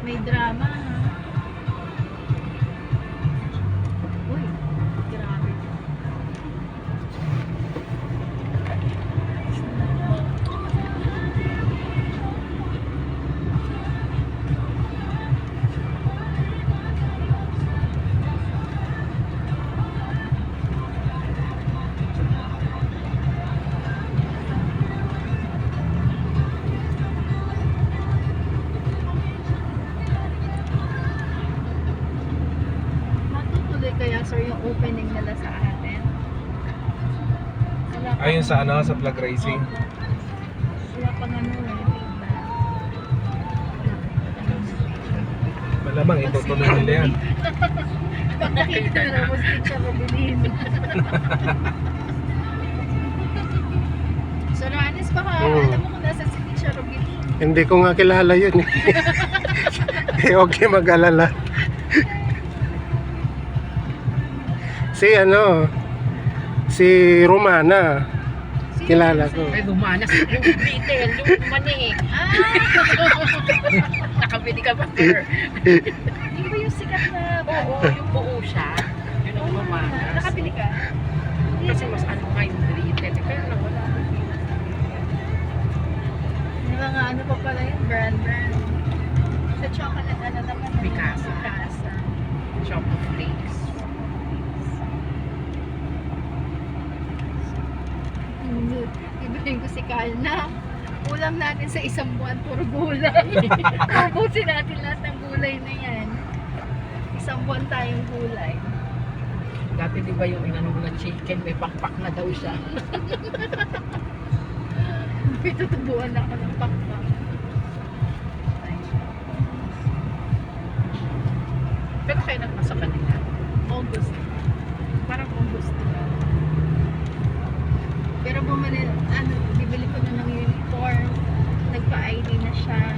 May drama, ha? Uy, grabe. Matutuloy kaya, sir, yung opening nila sa atin? Wala Ayun pang- sa ano, sa flag racing. Wala pang ano eh. Malamang itutuloy nila yan. Pag nakita na mo si Teacher Robilin. So, Ranis, baka alam mo kung nasa si Teacher Robilin. Hindi ko nga kilala yun eh. Eh, okay mag-alala. Si Romana. Kilala ko. Ay, lumanas yung detail, yung mani. Ah! Nakabili ka ba, sir? Hindi ba yung sikat na Oo, yung buo siya. Yun ang lumanas. nakabili ka? Kasi mas ano nga yung detail. Kaya lang, wala. Yung mga ano pa pala yun, brand. Sa chocolate, ano naman? Mikasa. Mikasa. Chocolate flakes. Ibrahim ko si Kalna. Ulam natin sa isang buwan, puro gulay. Ubusin natin lahat ng gulay na yan. Isang buwan tayong gulay. Dati di ba yung inano mo na chicken, may pakpak na daw siya. May tutubuan ako ng pakpak. Pero kaya nagpasa kanila. August. Parang August. Pero bumili, bibili ko na ng uniform. Nagpa-ID na siya.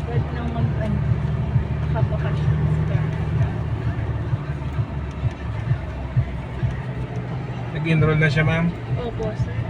Pwede nang nakabakasyon sa Nag-enroll na siya, ma'am. Opo, sir.